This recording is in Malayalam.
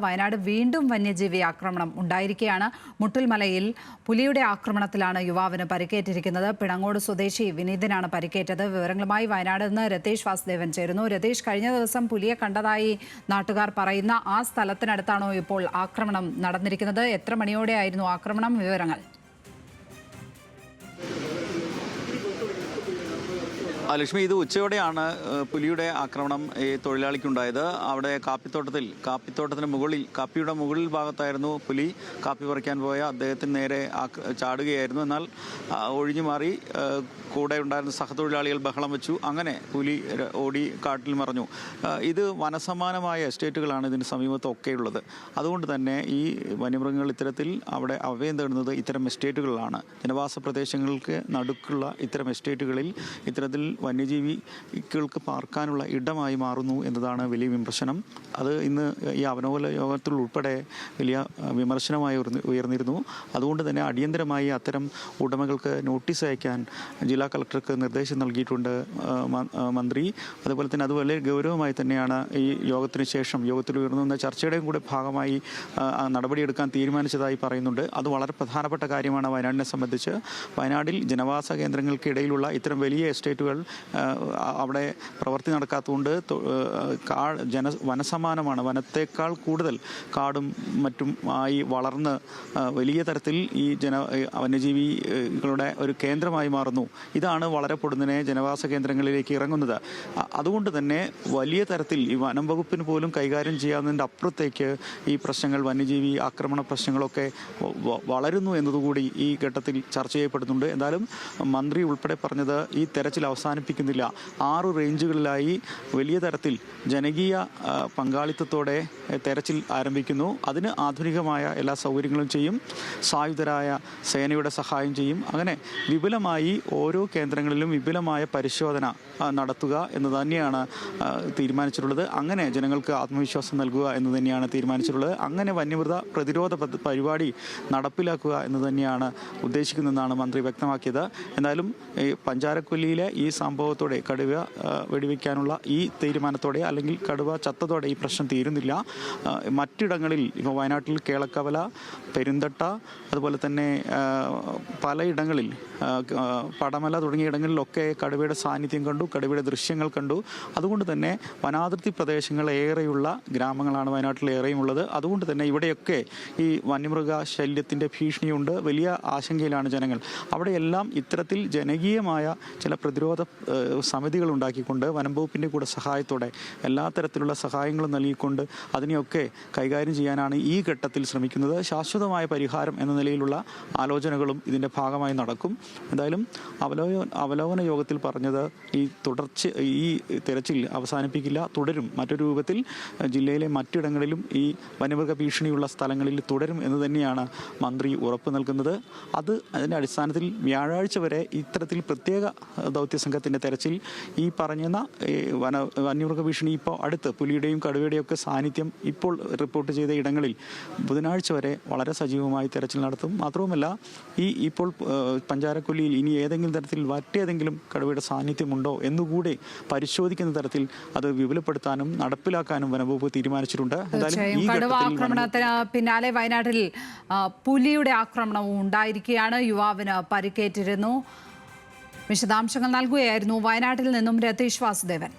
വയനാട് വീണ്ടും വന്യജീവി ആക്രമണം ഉണ്ടായിരിക്കുകയാണ്. മുട്ടുൽമലയിൽ പുലിയുടെ ആക്രമണത്തിലാണ് യുവാവിന് പരിക്കേറ്റിരിക്കുന്നത്. പിണങ്ങോട് സ്വദേശി വിനീതനാണ് പരിക്കേറ്റത്. വിവരങ്ങളുമായി വയനാട് നിന്ന് രതീഷ് വാസുദേവൻ ചേരുന്നു. രതീഷ്, കഴിഞ്ഞ ദിവസം പുലിയെ കണ്ടതായി നാട്ടുകാർ പറയുന്ന ആ സ്ഥലത്തിനടുത്താണോ ഇപ്പോൾ ആക്രമണം നടന്നിരിക്കുന്നത്? എത്ര മണിയോടെയായിരുന്നു ആക്രമണം? വിവരങ്ങൾ. ലക്ഷ്മി, ഇത് ഉച്ചയോടെയാണ് പുലിയുടെ ആക്രമണം ഈ തൊഴിലാളിക്കുണ്ടായത്. അവിടെ കാപ്പിത്തോട്ടത്തിന് മുകളിൽ, കാപ്പിയുടെ മുകളിൽ ഭാഗത്തായിരുന്നു പുലി. കാപ്പി പറിക്കാൻ പോയ അദ്ദേഹത്തിന് നേരെ ചാടുകയായിരുന്നു. എന്നാൽ ഒഴിഞ്ഞു മാറി കൂടെ ഉണ്ടായിരുന്ന സഹതൊഴിലാളികൾ ബഹളം വെച്ചു. അങ്ങനെ പുലി ഓടി കാട്ടിൽ മറഞ്ഞു. ഇത് വനസമാനമായ എസ്റ്റേറ്റുകളാണ് ഇതിന് സമീപത്തൊക്കെയുള്ളത്. അതുകൊണ്ട് തന്നെ ഈ വന്യമൃഗങ്ങൾ ഇത്തരത്തിൽ അവിടെ അഭയം തേടുന്നത് ഇത്തരം എസ്റ്റേറ്റുകളിലാണ്. ജനവാസ പ്രദേശങ്ങൾക്ക് നടുക്കുള്ള ഇത്തരം എസ്റ്റേറ്റുകളിൽ ഇത്തരത്തിൽ വന്യജീവികൾക്ക് പാർക്കാനുള്ള ഇടമായി മാറുന്നു എന്നതാണ് വലിയ വിമർശനം. അത് ഇന്ന് ഈ അവലോകന യോഗത്തിൽ ഉൾപ്പെടെ വലിയ വിമർശനമായി ഉയർന്നിരുന്നു. അതുകൊണ്ട് തന്നെ അടിയന്തരമായി അത്തരം ഉടമകൾക്ക് നോട്ടീസ് അയക്കാൻ ജില്ലാ കളക്ടർക്ക് നിർദ്ദേശം നൽകിയിട്ടുണ്ട് മന്ത്രി. അതുപോലെ തന്നെ അത് വളരെ ഗൗരവമായി തന്നെയാണ് ഈ യോഗത്തിന് ശേഷം യോഗത്തിൽ ഉയർന്നുവന്ന ചർച്ചയുടെയും കൂടെ ഭാഗമായി നടപടിയെടുക്കാൻ തീരുമാനിച്ചതായി പറയുന്നുണ്ട്. അത് വളരെ പ്രധാനപ്പെട്ട കാര്യമാണ് വയനാടിനെ സംബന്ധിച്ച്. വയനാട്ടിൽ ജനവാസ കേന്ദ്രങ്ങൾക്കിടയിലുള്ള ഇത്തരം വലിയ എസ്റ്റേറ്റുകൾ അവിടെ പ്രവൃത്തി നടക്കാത്തതുകൊണ്ട് വനസമാനമാണ്. വനത്തേക്കാൾ കൂടുതൽ കാടും മറ്റും ആയി വളർന്ന് വലിയ തരത്തിൽ ഈ വന്യജീവികളുടെ ഒരു കേന്ദ്രമായി മാറുന്നു. ഇതാണ് വളരെ പൊടുന്നനെ ജനവാസ കേന്ദ്രങ്ങളിലേക്ക് ഇറങ്ങുന്നത്. അതുകൊണ്ട് തന്നെ വലിയ തരത്തിൽ ഈ വനം വകുപ്പിന് പോലും കൈകാര്യം ചെയ്യാവുന്നതിൻ്റെ അപ്പുറത്തേക്ക് ഈ പ്രശ്നങ്ങൾ, വന്യജീവി ആക്രമണ പ്രശ്നങ്ങളൊക്കെ വളരുന്നു എന്നതുകൂടി ഈ ഘട്ടത്തിൽ ചർച്ച ചെയ്യപ്പെടുന്നുണ്ട്. എന്തായാലും മന്ത്രി ഉൾപ്പെടെ പറഞ്ഞത് ഈ തെരച്ചിൽ അവസാനിപ്പിക്കുന്നില്ല. 6 റേഞ്ചുകളിലായി വലിയ തരത്തിൽ ജനകീയ പങ്കാളിത്തത്തോടെ തെരച്ചിൽ ആരംഭിക്കുന്നു. അതിന് ആധുനികമായ എല്ലാ സൗകര്യങ്ങളും ചെയ്യും. സായുധരായ സേനയുടെ സഹായം ചെയ്യും. അങ്ങനെ വിപുലമായി ഓരോ കേന്ദ്രങ്ങളിലും വിപുലമായ പരിശോധന നടത്തുക എന്ന് തന്നെയാണ് തീരുമാനിച്ചിട്ടുള്ളത്. അങ്ങനെ ജനങ്ങൾക്ക് ആത്മവിശ്വാസം നൽകുക എന്ന് തന്നെയാണ് തീരുമാനിച്ചിട്ടുള്ളത്. അങ്ങനെ വന്യമൃഗ പ്രതിരോധ പരിപാടി നടപ്പിലാക്കുക എന്ന് തന്നെയാണ് ഉദ്ദേശിക്കുന്നതെന്നാണ് മന്ത്രി വ്യക്തമാക്കിയത്. എന്തായാലും പഞ്ചാരക്കൊല്ലിയിലെ ഈ സംഭവത്തോടെ, കടുവ വെടിവെക്കാനുള്ള ഈ തീരുമാനത്തോടെ അല്ലെങ്കിൽ കടുവ ചത്തതോടെ ഈ പ്രശ്നം തീരുന്നില്ല. മറ്റിടങ്ങളിൽ ഇപ്പോൾ വയനാട്ടിൽ കേളക്കവല, പെരുന്തട്ട, അതുപോലെ തന്നെ പലയിടങ്ങളിൽ പടമല തുടങ്ങിയ ഇടങ്ങളിലൊക്കെ കടുവയുടെ സാന്നിധ്യം കണ്ടു, കടുവയുടെ ദൃശ്യങ്ങൾ കണ്ടു. അതുകൊണ്ട് തന്നെ വനാതിർത്തി പ്രദേശങ്ങൾ ഏറെയുള്ള ഗ്രാമങ്ങളാണ് വയനാട്ടിൽ ഏറെയുമുള്ളത്. അതുകൊണ്ട് തന്നെ ഇവിടെയൊക്കെ ഈ വന്യമൃഗ ശല്യത്തിൻ്റെ ഭീഷണിയുണ്ട്. വലിയ ആശങ്കയിലാണ് ജനങ്ങൾ. അവിടെയെല്ലാം ഇത്തരത്തിൽ ജനകീയമായ ചില പ്രതിരോധ സമിതികൾ ഉണ്ടാക്കിക്കൊണ്ട് വനം വകുപ്പിൻ്റെ കൂടെ സഹായത്തോടെ എല്ലാ തരത്തിലുള്ള സഹായങ്ങളും നൽകിക്കൊണ്ട് അതിനെയൊക്കെ കൈകാര്യം ചെയ്യാനാണ് ഈ ഘട്ടത്തിൽ ശ്രമിക്കുന്നത്. ശാശ്വതമായ പരിഹാരം എന്ന നിലയിലുള്ള ആലോചനകളും ഇതിൻ്റെ ഭാഗമായി നടക്കും. എന്തായാലും അവലോകന യോഗത്തിൽ പറഞ്ഞത് ഈ തെരച്ചിൽ അവസാനിപ്പിക്കില്ല, തുടരും. മറ്റൊരു രൂപത്തിൽ ജില്ലയിലെ മറ്റിടങ്ങളിലും ഈ വന്യമൃഗ ഭീഷണിയുള്ള സ്ഥലങ്ങളിൽ തുടരും എന്ന് തന്നെയാണ് മന്ത്രി ഉറപ്പ് നൽകുന്നത്. അതിൻ്റെ അടിസ്ഥാനത്തിൽ വ്യാഴാഴ്ച വരെ ഇത്തരത്തിൽ പ്രത്യേക ദൗത്യ സംഘത്തിൻ്റെ തെരച്ചിൽ ഈ പറഞ്ഞ വന്യമൃഗ ഭീഷണി ഇപ്പോൾ അടുത്ത് പുലിയുടെയും കടുവയുടെയും ഒക്കെ സാന്നിധ്യം ഇപ്പോൾ റിപ്പോർട്ട് ചെയ്ത ഇടങ്ങളിൽ ബുധനാഴ്ച വരെ വളരെ സജീവമായി തെരച്ചിൽ നടത്തും. മാത്രവുമല്ല, ഇപ്പോൾ പഞ്ചാരക്കൊല്ലിയിൽ ഇനി ഏതെങ്കിലും തരത്തിൽ മറ്റേതെങ്കിലും കടുവയുടെ സാന്നിധ്യമുണ്ടോ എന്നുകൂടി പരിശോധിക്കുന്ന തരത്തിൽ അത് വിപുലപ്പെടുത്താനും നടപ്പിലാക്കാനും വനംവകുപ്പ് തീരുമാനിച്ചിട്ടുണ്ട്. കടുവ ആക്രമണത്തിന് പിന്നാലെ വയനാട്ടിൽ പുലിയുടെ ആക്രമണവും ഉണ്ടായിരിക്കുകയാണ്. യുവാവിന് പരിക്കേറ്റിരുന്നു. വിശദാംശങ്ങൾ നൽകുകയായിരുന്നു വയനാട്ടിൽ നിന്നും രതീഷ് വാസുദേവൻ.